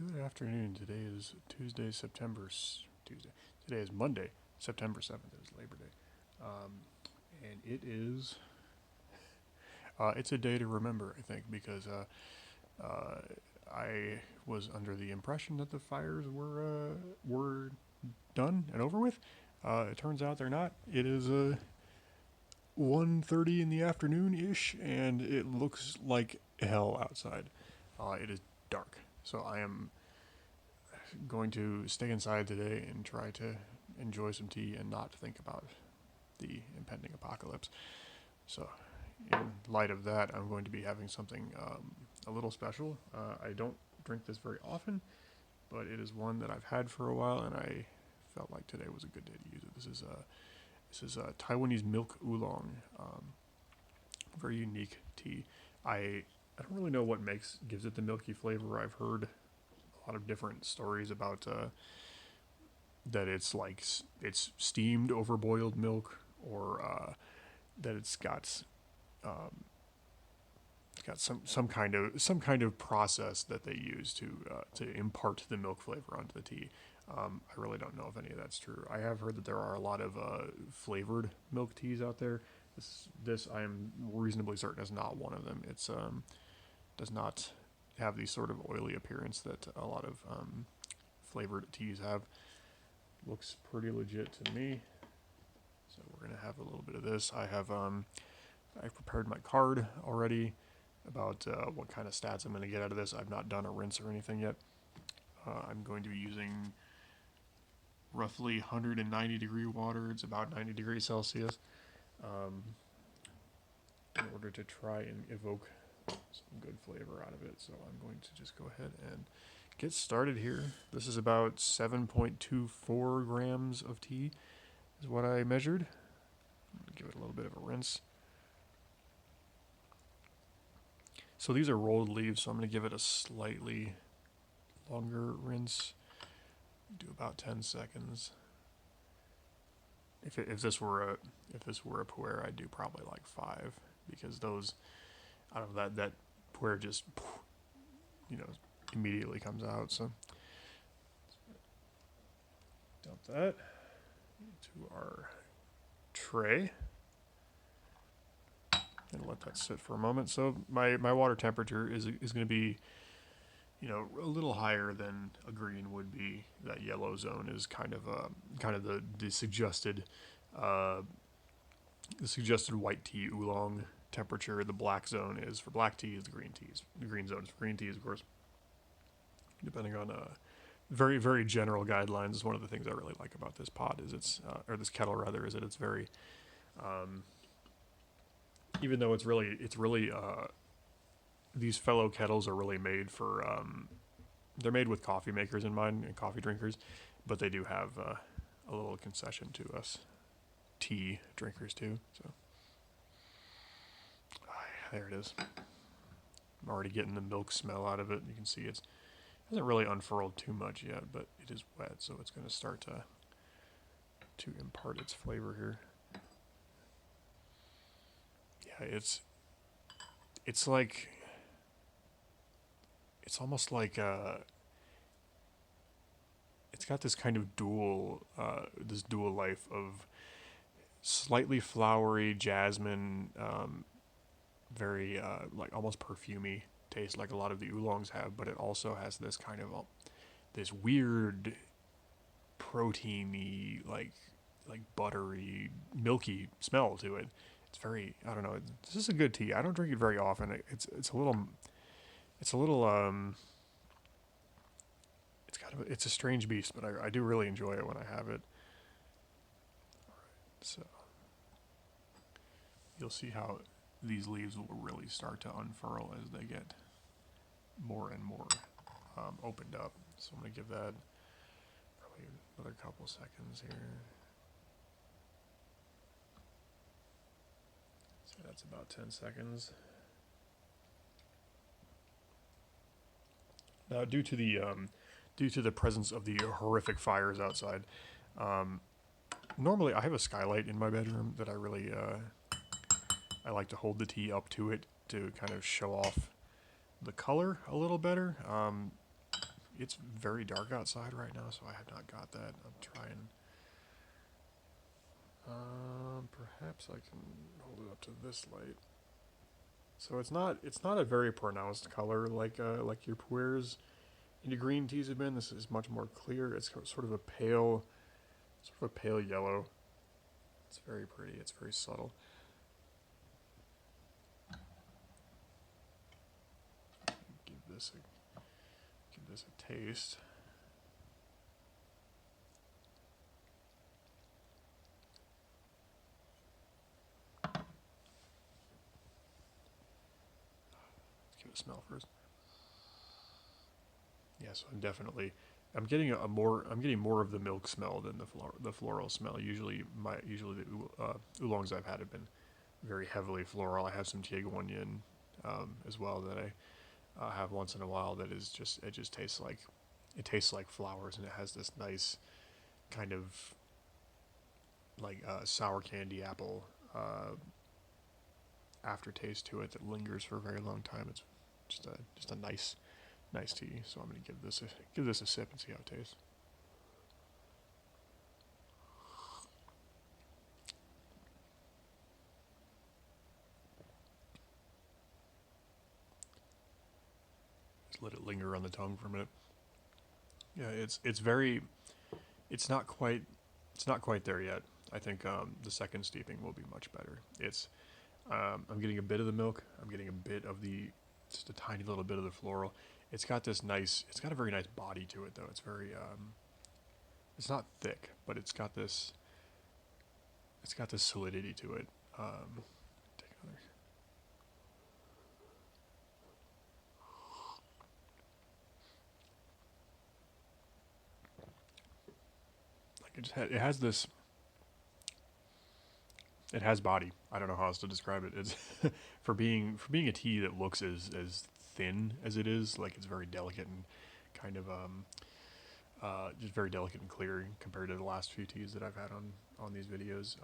Good afternoon. Today is Tuesday. Today is Monday, September 7th. It is Labor Day. And it is, it's a day to remember, I think, because I was under the impression that the fires were done and over with. It turns out they're not. It is 1:30 in the afternoon-ish, and it looks like hell outside. It is dark. So I am going to stay inside today and try to enjoy some tea and not think about the impending apocalypse. So, in light of that, I'm going to be having something a little special. I don't drink this very often, but it is one that I've had for a while, and I felt like today was a good day to use it. This is Taiwanese milk oolong, very unique tea. I don't really know what gives it the milky flavor. I've heard a lot of different stories about that it's steamed over boiled milk, or that um, it's got some kind of process that they use to impart the milk flavor onto the tea. I really don't know if any of that's true. I have heard that there are a lot of flavored milk teas out there. This I am reasonably certain is not one of them. It's does not have the sort of oily appearance that a lot of flavored teas have. Looks pretty legit to me. So we're gonna have a little bit of this. I've prepared my card already about what kind of stats I'm going to get out of this. I've not done a rinse or anything yet. I'm going to be using roughly 190 degree water. It's about 90 degrees Celsius, in order to try and evoke some good flavor out of it. So I'm going to just go ahead and get started here. This is about 7.24 grams of tea is what I measured. Give it a little bit of a rinse. So these are rolled leaves, so I'm going to give it a slightly longer rinse. Do about 10 seconds. If this were a puer, I'd do probably like 5, because those, I don't know, that puer just, immediately comes out. So dump that into our tray and let that sit for a moment. So my water temperature is going to be, a little higher than a green would be. That yellow zone is kind of the suggested white tea oolong temperature. The black zone is for black tea. Is the green teas. The green zone is for green teas, of course. Depending on very very general guidelines, is one of the things I really like about this pot. Is or this kettle rather, is that it's very even though it's really these fellow kettles are really made for they're made with coffee makers in mind and coffee drinkers, but they do have a little concession to us tea drinkers too. So there it is. I'm already getting the milk smell out of it. You can see it hasn't really unfurled too much yet, but it is wet, so it's going to start to impart its flavor here. Yeah, it's like, it's almost like it's got this kind of dual life of slightly flowery jasmine, very like almost perfumey taste, like a lot of the oolongs have, but it also has this kind of this weird proteiny, like buttery, milky smell to it. It's very, I don't know. This is a good tea. I don't drink it very often. It's a little it's a strange beast, but I do really enjoy it when I have it. All right, so you'll see how these leaves will really start to unfurl as they get more and more opened up. So I'm gonna give that probably another couple seconds here. So that's about 10 seconds. Now, due to the presence of the horrific fires outside, normally I have a skylight in my bedroom that I like to hold the tea up to it to kind of show off the color a little better. it's very dark outside right now, so I have not got that. I'm trying. Perhaps I can hold it up to this light. So it's not a very pronounced color like your puers and your green teas have been. This is much more clear. It's sort of a pale yellow. It's very pretty. It's very subtle. Give this a taste. Let's give it a smell first. Yeah, so I'm getting I'm getting more of the milk smell than the floral smell. Usually the oolongs I've had have been very heavily floral. I have some Tieguanyin as well that I have once in a while. That is just tastes like flowers, and it has this nice kind of like sour candy apple aftertaste to it that lingers for a very long time. It's just a nice tea. So I'm gonna give this a sip and see how it tastes. Just let it linger on the tongue for a minute. Yeah, it's very it's not quite there yet. I think the second steeping will be much better. I'm getting a bit of the milk. I'm getting a bit of just a tiny little bit of the floral. It's got a very nice body to it though. It's not thick, but it's got this solidity to it. Take another. Like it has this. It has body. I don't know how else to describe it. It's for being a tea that looks as thin as it is. Like it's very delicate and kind of just very delicate and clear compared to the last few teas that I've had on these videos.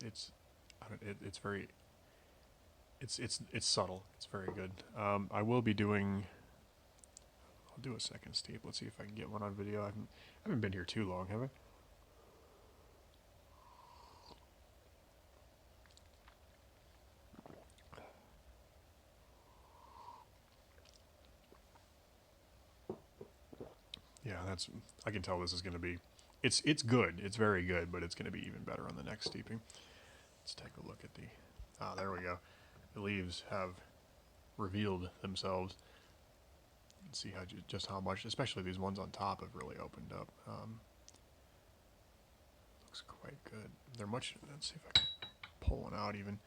It's very it's subtle. It's very good. I will be doing. I'll do a second steep. Let's see if I can get one on video. I haven't been here too long, have I? Yeah, I can tell this is going to be. It's good. It's very good, but it's going to be even better on the next steeping. Let's take a look at the. Ah, there we go. The leaves have revealed themselves. You can see just how much, especially these ones on top, have really opened up. Looks quite good. They're much. Let's see if I can pull one out even.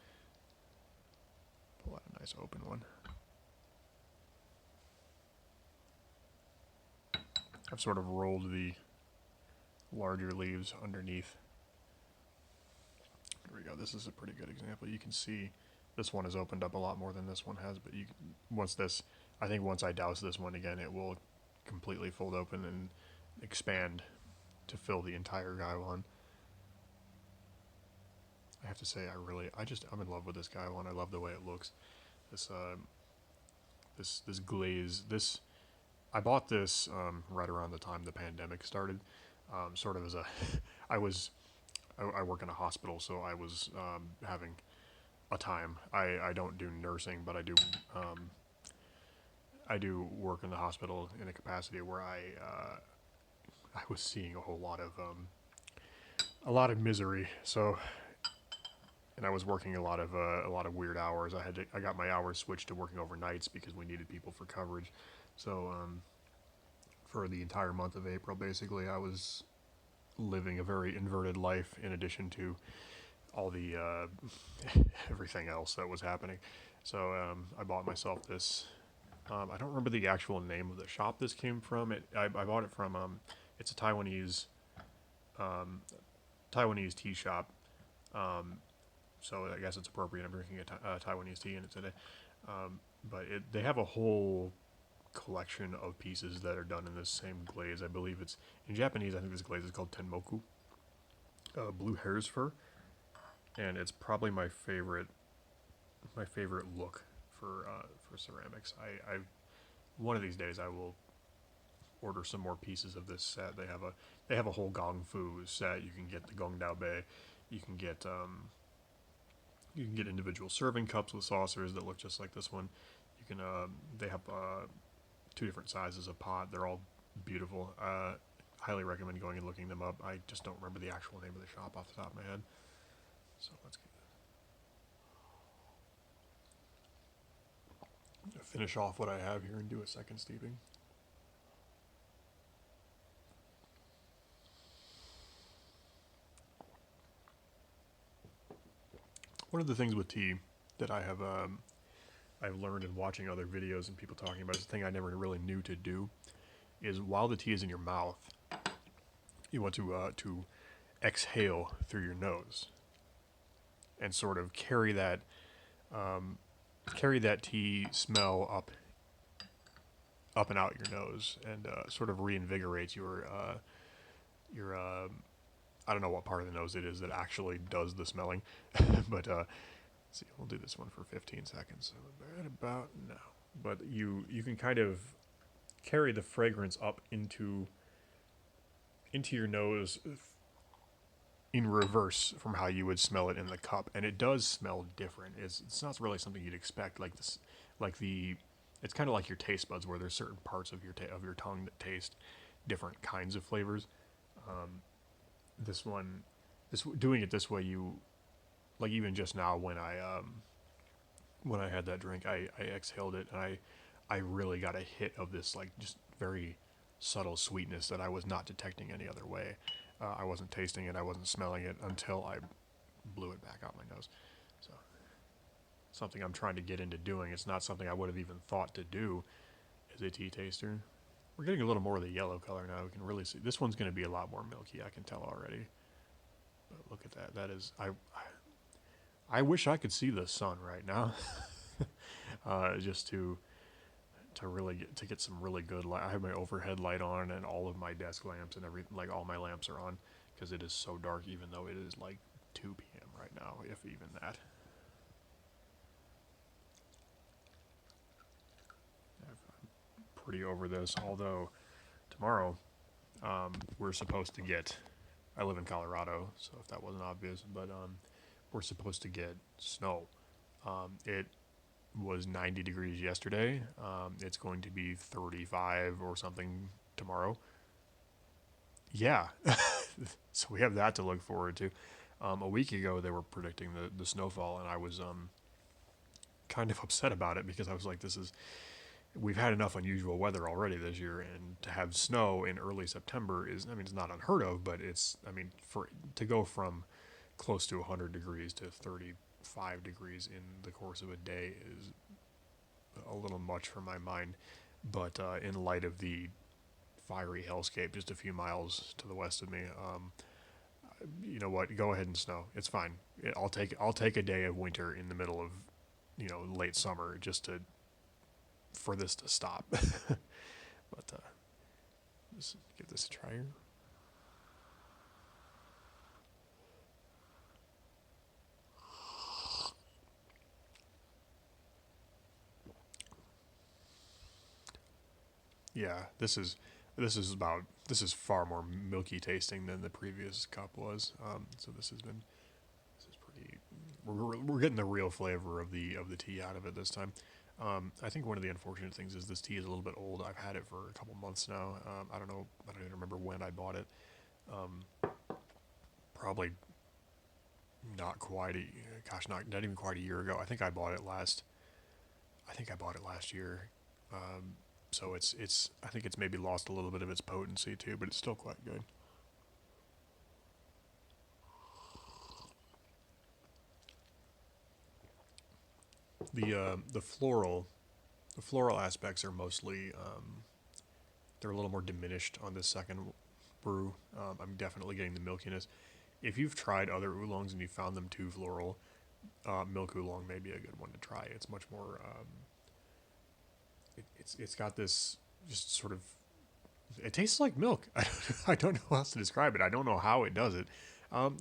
Pull out a nice open one. I've sort of rolled the larger leaves underneath. Here we go. This is a pretty good example. You can see this one has opened up a lot more than this one has, but I think once I douse this one again, it will completely fold open and expand to fill the entire gaiwan. I have to say, I'm in love with this gaiwan. I love the way it looks. This glaze, I bought this right around the time the pandemic started. Sort of as a, I work in a hospital, so I was having a time. I don't do nursing, but I do work in the hospital in a capacity where I was seeing a lot of misery. So, and I was working a lot of weird hours. I got my hours switched to working overnights because we needed people for coverage. So for the entire month of April, basically, I was living a very inverted life in addition to all the everything else that was happening. So I bought myself this. I don't remember the actual name of the shop this came from. I bought it from. It's a Taiwanese tea shop. So I guess it's appropriate. I'm drinking a Taiwanese tea in it today. But they have a whole collection of pieces that are done in this same glaze. I believe it's in Japanese. I think this glaze is called tenmoku, blue hare's fur, and it's probably my favorite look for ceramics. I one of these days I will order some more pieces of this set. They have a whole Gongfu set. You can get the Gong Dao Bei. You can get individual serving cups with saucers that look just like this one. You can they have 2 different sizes of pot. They're all beautiful. Highly recommend going and looking them up. I just don't remember the actual name of the shop off the top of my head. So let's finish off what I have here and do a second steeping. One of the things with tea that I've learned in watching other videos and people talking about, it's a thing I never really knew to do, is while the tea is in your mouth, you want to exhale through your nose and sort of carry that tea smell up and out your nose, and sort of reinvigorates your I don't know what part of the nose it is that actually does the smelling, but let's see, we'll do this one for 15 seconds. So right about now, but you can kind of carry the fragrance up into your nose in reverse from how you would smell it in the cup, and it does smell different. It's not really something you'd expect. It's kind of like your taste buds, where there's certain parts of your tongue that taste different kinds of flavors. Doing it this way, you like, even just now when I had that drink, I exhaled it, and I really got a hit of this, like, just very subtle sweetness that I was not detecting any other way. I wasn't tasting it, I wasn't smelling it until I blew it back out my nose. So, something I'm trying to get into doing. It's not something I would have even thought to do as a tea taster. We're getting a little more of the yellow color now. We can really see. This one's going to be a lot more milky, I can tell already. But look at that. That is, I wish I could see the sun right now. Just to get some really good light. I have my overhead light on, and all of my desk lamps and like all my lamps are on, because it is so dark, even though it is like 2 p.m. right now, if even that. I'm pretty over this, although tomorrow we're supposed to get, I live in Colorado, so if that wasn't obvious, but we're supposed to get snow. It was 90 degrees yesterday. It's going to be 35 or something tomorrow. Yeah. So we have that to look forward to. A week ago, they were predicting the snowfall, and I was kind of upset about it, because I was like, we've had enough unusual weather already this year, and to have snow in early September is, I mean, it's not unheard of, but to go from close to 100 degrees to 35 degrees in the course of a day is a little much for my mind. But in light of the fiery hellscape just a few miles to the west of me, you know what? Go ahead and snow. It's fine. I'll take a day of winter in the middle of, late summer, just for this to stop. But let's give this a try here. Yeah, this is far more milky tasting than the previous cup was. So this is pretty. We're getting the real flavor of the tea out of it this time. I think one of the unfortunate things is this tea is a little bit old. I've had it for a couple months now. I don't know. I don't even remember when I bought it. Probably not quite not even quite a year ago. I think I bought it last year. So I think it's maybe lost a little bit of its potency too, but it's still quite good. The floral aspects are mostly they're a little more diminished on this second brew. I'm definitely getting the milkiness. If you've tried other oolongs and you found them too floral, milk oolong may be a good one to try. It's much more. It's got this just sort of. It tastes like milk. I don't know how else to describe it. I don't know how it does it.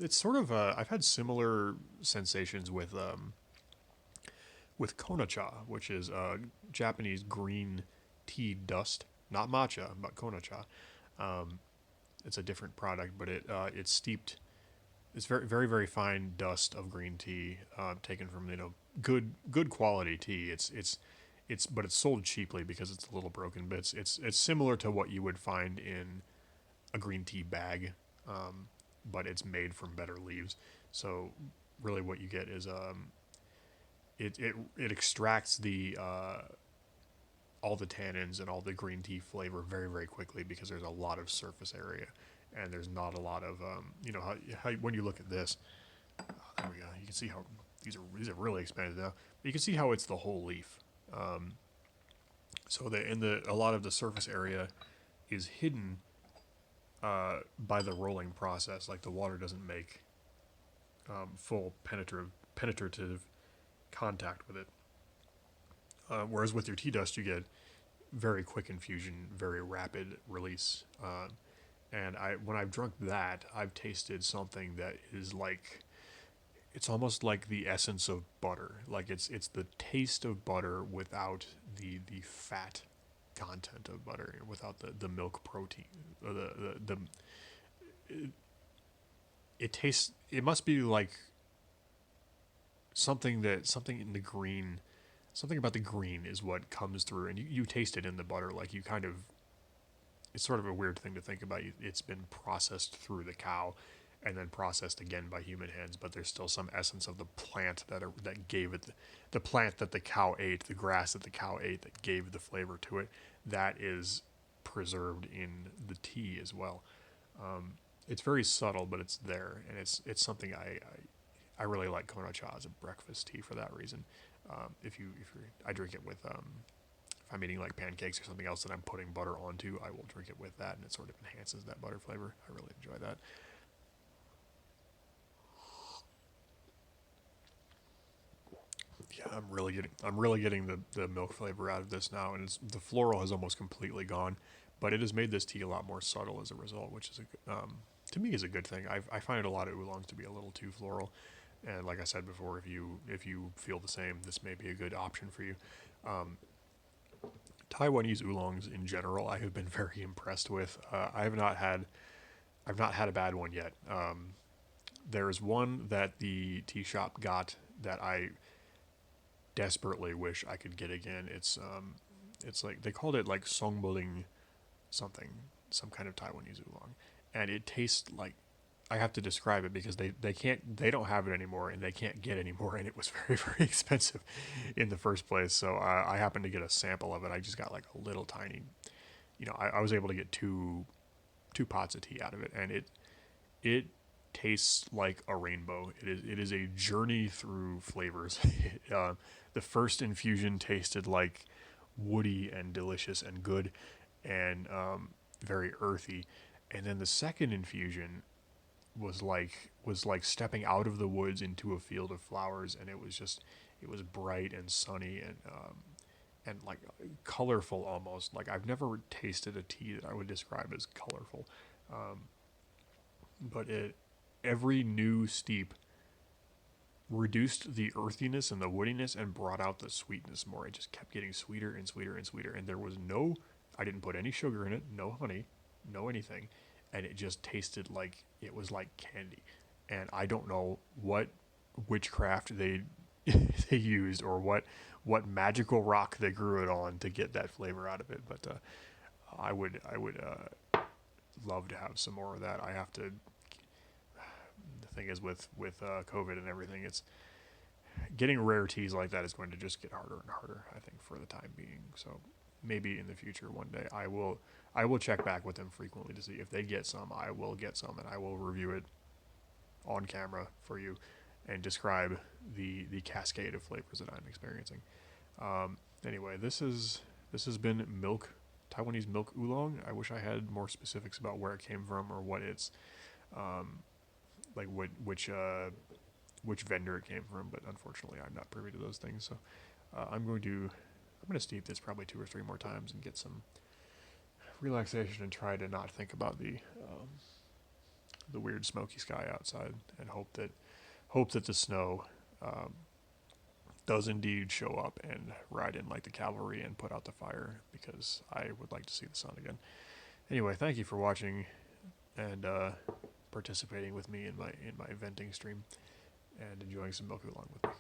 It's sort of. I've had similar sensations with konacha, which is Japanese green tea dust. not matcha, but konacha. Um, it's a different product, but it's steeped. It's very very very fine dust of green tea, taken from good quality tea. It's but it's sold cheaply because it's little broken bits. It's similar to what you would find in a green tea bag, but it's made from better leaves. So really, what you get is it extracts the all the tannins and all the green tea flavor very very quickly because there's a lot of surface area and there's not a lot of how when you look at this, there we go. You can see how these are really expanded now. But you can see how it's the whole leaf. So a lot of the surface area is hidden by the rolling process. Like the water doesn't make full penetrative contact with it. Whereas with your tea dust, you get very quick infusion, very rapid release. And when I've drunk that, I've tasted something that is like, it's almost like the essence of butter. Like it's the taste of butter without the fat content of butter, without the milk protein, or it tastes. It must be like something in the green, something about the green is what comes through, and you taste it in the butter. Like you kind of, it's sort of a weird thing to think about. It's been processed through the cow, and then processed again by human hands, but there's still some essence of the plant that gave it the plant that the cow ate, the grass that the cow ate that gave the flavor to it. That is preserved in the tea as well. It's very subtle, but it's there, and it's something I really like Kona cha as a breakfast tea for that reason. I drink it with if I'm eating like pancakes or something else that I'm putting butter onto, I will drink it with that, and it sort of enhances that butter flavor. I really enjoy that. Yeah, I'm really getting the milk flavor out of this now, and the floral has almost completely gone, but it has made this tea a lot more subtle as a result, which is to me is a good thing. I find a lot of oolongs to be a little too floral, and like I said before, if you feel the same, this may be a good option for you. Um, Taiwanese oolongs in general, I have been very impressed with. I've not had a bad one yet. There's one that the tea shop got that I desperately wish I could get again. It's like they called it like songboling something, some kind of Taiwanese oolong, and it tastes like, I have to describe it because they don't have it anymore and they can't get any more, and it was very very expensive in the first place. So I happened to get a sample of it. I just got like a little tiny, I was able to get two pots of tea out of it, and it tastes like a rainbow. It is a journey through flavors. The first infusion tasted like woody and delicious and good, and very earthy, and then the second infusion was like stepping out of the woods into a field of flowers, and it was bright and sunny and like colorful almost. Like I've never tasted a tea that I would describe as colorful, um, but every new steep reduced the earthiness and the woodiness and brought out the sweetness more. It just kept getting sweeter and sweeter and sweeter, and I didn't put any sugar in it, no honey, no anything, and it just tasted like it was like candy. And I don't know what witchcraft they they used, or what magical rock they grew it on to get that flavor out of it. But I would love to have some more of that. I have to. The thing is with COVID and everything, it's getting rare teas like that is going to just get harder and harder, I think, for the time being. So maybe in the future one day I will check back with them frequently to see if they get some. I will get some, and I will review it on camera for you and describe the cascade of flavors that I'm experiencing. Anyway, this has been Taiwanese milk oolong. I wish I had more specifics about where it came from or what it's um, like which vendor it came from, but unfortunately I'm not privy to those things. So I'm going to steep this probably 2 or 3 more times and get some relaxation and try to not think about the weird smoky sky outside, and hope that the snow does indeed show up and ride in like the cavalry and put out the fire, because I would like to see the sun again. Anyway, thank you for watching and participating with me in my venting stream and enjoying some milk oolong with me.